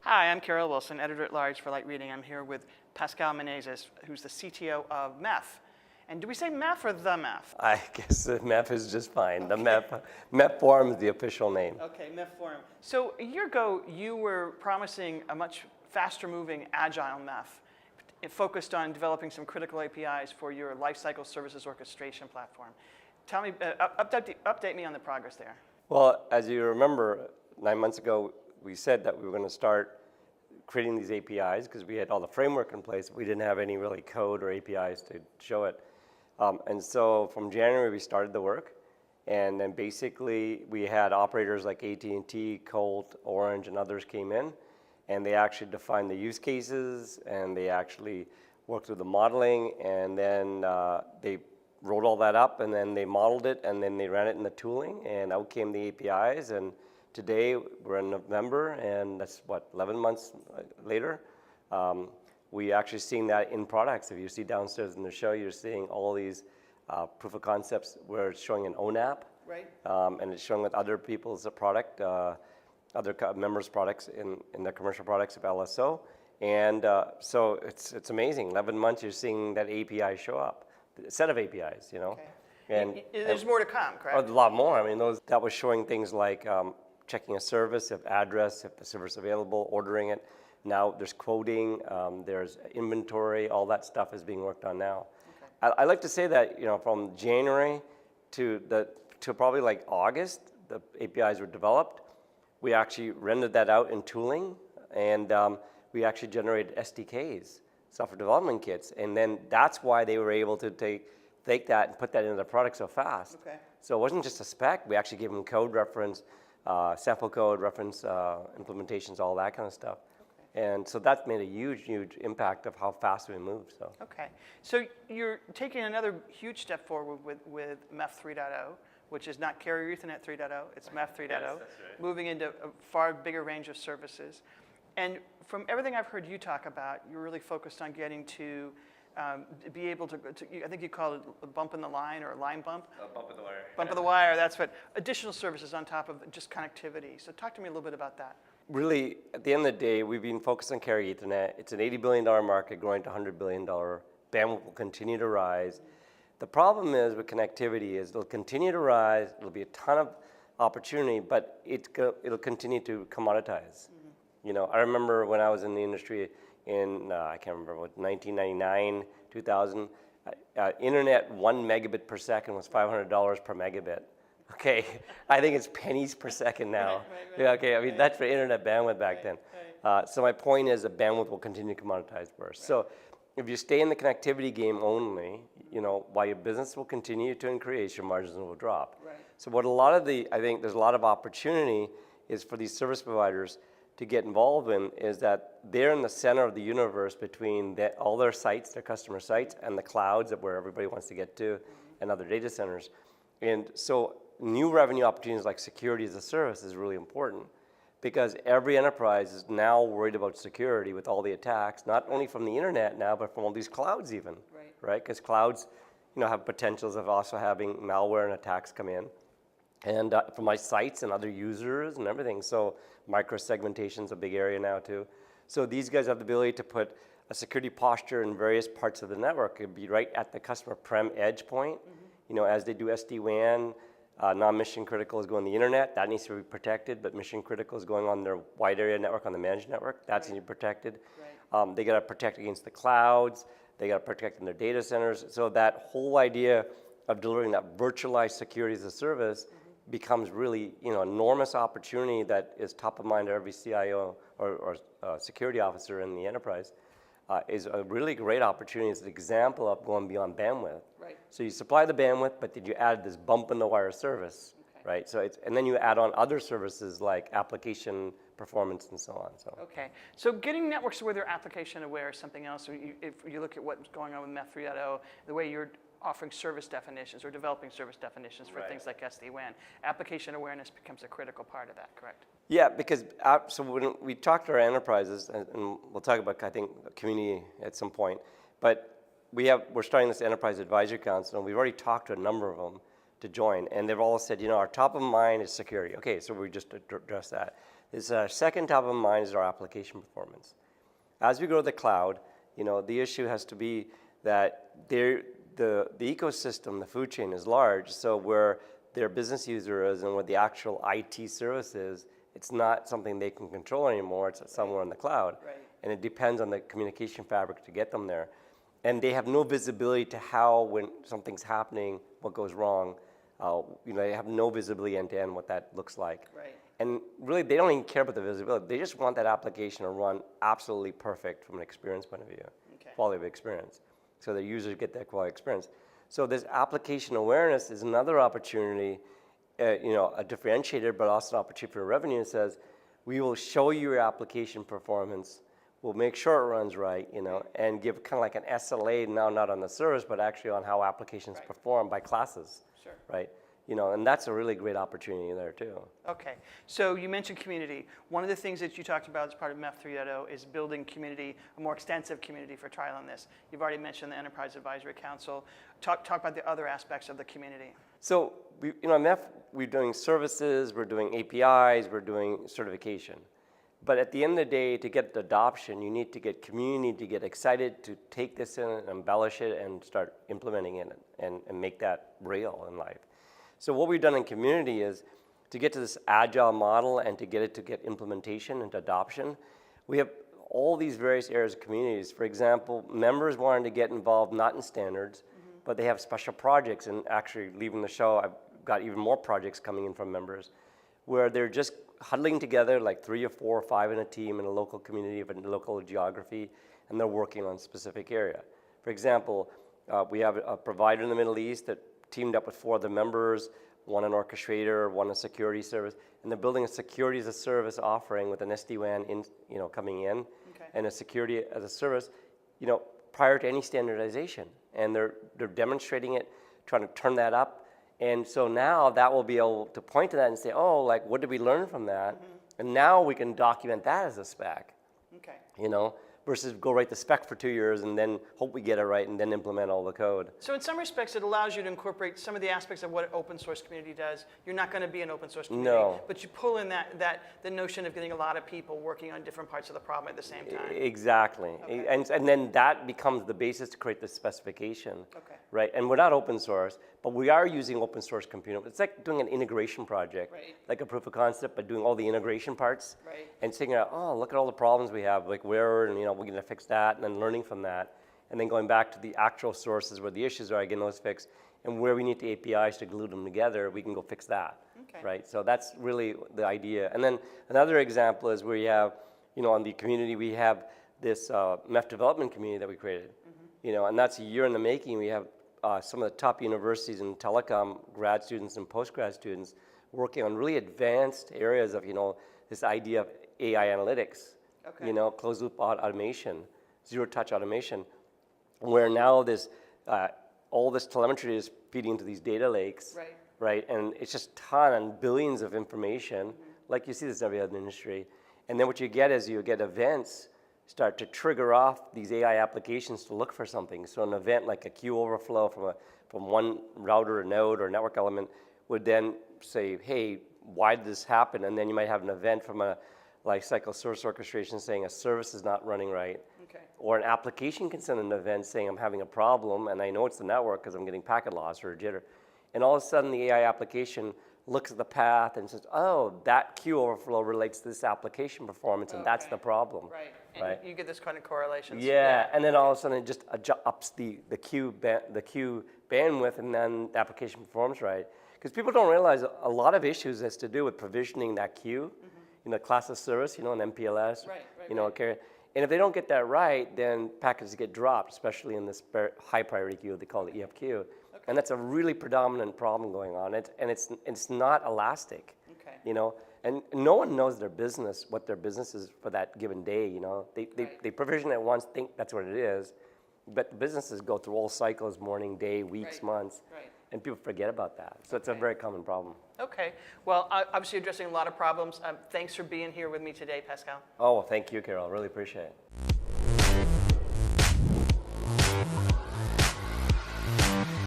Hi, I'm Carol Wilson, editor-at-large for Light Reading. I'm here with Pascal Menezes, who's the CTO of MEF. And do we say MEF or the MEF? I guess the MEF is just fine. The MEF Forum is the official name. Okay, MEF Forum. So a year ago, you were promising a much faster-moving, agile MEF. It focused on developing some critical APIs for your lifecycle services orchestration platform. Tell me, update me on the progress there. Well, as you remember, 9 months ago, we said that we were going to start creating these APIs because we had all the framework in place. We didn't have any really code or APIs to show it. And so from January, we started the work. And then basically, we had operators like AT&T, Colt, Orange, and others came in. And they actually defined the use cases. And they actually worked through the modeling. And then they wrote all that up. And then they modeled it. And then they ran it in the tooling. And out came the APIs. And today, we're in November, and that's what, 11 months later. We actually seeing that in products. If you see downstairs in the show, you're seeing all these proof of concepts where it's showing an ONAP, right? And it's showing with other people's product, other members' products in their commercial products of LSO. And so it's amazing. 11 months, you're seeing that API show up, a set of APIs, you know. Okay. And there's more to come, correct? A lot more. I mean, that was showing things like checking a service, if address, if the service available, ordering it. Now there's quoting, there's inventory, all that stuff is being worked on now. Okay. I like to say that, you know, from January to probably like August, the APIs were developed. We actually rendered that out in tooling, and we actually generated SDKs, software development kits, and then that's why they were able to take that and put that into the product so fast. Okay. So it wasn't just a spec, we actually gave them code reference, sample code, reference implementations, all that kind of stuff. Okay. And so that's made a huge, huge impact of how fast we move. So. Okay. So you're taking another huge step forward with MEF 3.0, which is not Carrier Ethernet 3.0, it's MEF 3.0, yes, right. Moving into a far bigger range of services. And from everything I've heard you talk about, you're really focused on getting to be able to, I think you call it a bump in the line or a line bump? Bump of the wire. Bump of the wire, that's what. Additional services on top of just connectivity. So talk to me a little bit about that. Really, at the end of the day, we've been focused on Carrier Ethernet. It's an $80 billion market growing to $100 billion. Bandwidth will continue to rise. The problem is with connectivity is it'll continue to rise, there'll be a ton of opportunity, but it'll continue to commoditize. You know, I remember when I was in the industry in, I can't remember, what, 1999, 2000, internet 1 megabit per second was $500 per megabit. Okay, I think it's pennies per second now. Right. Yeah, okay, I mean, that's for internet bandwidth back then. Right. So my point is that bandwidth will continue to commoditize first. Right. So if you stay in the connectivity game only, you know, while your business will continue to increase, your margins will drop. Right. So what I think there's a lot of opportunity is for these service providers to get involved in is that they're in the center of the universe between all their sites, their customer sites, and the clouds of where everybody wants to get to, and other data centers. And so new revenue opportunities like security as a service is really important because every enterprise is now worried about security with all the attacks, not only from the internet now, but from all these clouds even, right? Because clouds, you know, have potentials of also having malware and attacks come in. And for my sites and other users and everything. So micro-segmentation is a big area now too. So these guys have the ability to put a security posture in various parts of the network. It would be right at the customer prem edge point. You know, as they do SD-WAN, non-mission critical is going on the internet. That needs to be protected, but mission critical is going on their wide area network, on the managed network. That's need to be protected. Right. They got to protect against the clouds. They got to protect in their data centers. So that whole idea of delivering that virtualized security as a service becomes really, you know, enormous opportunity that is top of mind to every CIO or security officer in the enterprise. Is a really great opportunity. It's an example of going beyond bandwidth. Right. So you supply the bandwidth, but then you add this bump in the wire service, right? So and then you add on other services like application performance and so on. So. Okay. So getting networks where they're application aware is something else. If you look at what's going on with MEF 3.0, the way you're offering service definitions or developing service definitions for things like SD-WAN. Application awareness becomes a critical part of that, correct? Yeah, because so when we talk to our enterprises, and we'll talk about, I think, community at some point, but we're starting this Enterprise Advisory Council, and we've already talked to a number of them to join. And they've all said, our top of mind is security. Okay, so we just addressed that. This second top of mind is our application performance. As we go to the cloud, the issue has to be that the ecosystem, the food chain is large, so where their business user is and where the actual IT service is, it's not something they can control anymore, it's somewhere in the cloud. Right. And it depends on the communication fabric to get them there. And they have no visibility to how, when something's happening, what goes wrong. They have no visibility end to end what that looks like. Right. And really, they don't even care about the visibility. They just want that application to run absolutely perfect from an experience point of view, quality of experience. So their users get that quality experience. So this application awareness is another opportunity, a differentiator, but also an opportunity for revenue. It says, we will show you your application performance. We'll make sure it runs right, and give kind of like an SLA now, not on the service, but actually on how applications perform by classes, right? And that's a really great opportunity there too. Okay, so you mentioned community. One of the things that you talked about as part of MEF 3.0 is building community, a more extensive community for trial on this. You've already mentioned the Enterprise Advisory Council. Talk about the other aspects of the community. So, MEF, we're doing services, we're doing APIs, we're doing certification. But at the end of the day, to get the adoption, you need to get community to get excited to take this in and embellish it and start implementing it and make that real in life. So what we've done in community is to get to this agile model and to get it to get implementation and adoption, we have all these various areas of communities. For example, members wanting to get involved not in standards, but they have special projects. And actually, leaving the show, I've got even more projects coming in from members where they're just huddling together like 3 or 4 or 5 in a team in a local community of a local geography, and they're working on a specific area. For example, we have a provider in the Middle East that teamed up with 4 other members, one an orchestrator, one a security service, and they're building a security as a service offering with an SD-WAN coming in, and a security as a service, prior to any standardization. And they're demonstrating it, trying to turn that up. And so now that will be able to point to that and say, oh, like, what did we learn from that? And now we can document that as a spec, versus go write the spec for 2 years and then hope we get it right and then implement all the code. So in some respects, it allows you to incorporate some of the aspects of what an open source community does. You're not going to be an open source community, but you pull in the notion of getting a lot of people working on different parts of the problem at the same time. Exactly. And then that becomes the basis to create the specification, right? And we're not open source, but we are using open source computing. It's like doing an integration project, like a proof of concept, but doing all the integration parts and saying, oh, look at all the problems we have, like where, and we're going to fix that, and then learning from that, and then going back to the actual sources where the issues are, getting those fixed, and where we need the APIs to glue them together, we can go fix that, right? So that's really the idea. And then another example is where you have, on the community, we have this MEF development community that we created, and that's a year in the making. We have some of the top universities in telecom, grad students and post-grad students, working on really advanced areas of, this idea of AI analytics, closed loop automation, zero touch automation, where now this, all this telemetry is feeding into these data lakes, right? And it's just ton and billions of information, like you see this every other industry. And then what you get is you get events start to trigger off these AI applications to look for something. So an event like a queue overflow from one router or node or network element would then say, hey, why did this happen? And then you might have an event from a lifecycle service orchestration saying a service is not running right. Or an application can send an event saying I'm having a problem and I know it's the network because I'm getting packet loss or jitter. And all of a sudden the AI application looks at the path and says, oh, that queue overflow relates to this application performance and that's the problem. And you get this kind of correlation. Yeah, and then all of a sudden it just ups the queue bandwidth and then the application performs right. Because people don't realize a lot of issues has to do with provisioning that queue, class of service, an MPLS, okay. And if they don't get that right, then packets get dropped, especially in this high priority queue, they call it EFQ. And that's a really predominant problem going on. And it's not elastic, and no one knows their business, what their business is for that given day, They provision it once, think that's what it is, but businesses go through all cycles, morning, day, weeks, months, and people forget about that. So it's a very common problem. Okay, well, obviously addressing a lot of problems. Thanks for being here with me today, Pascal. Oh, thank you, Carol, really appreciate it.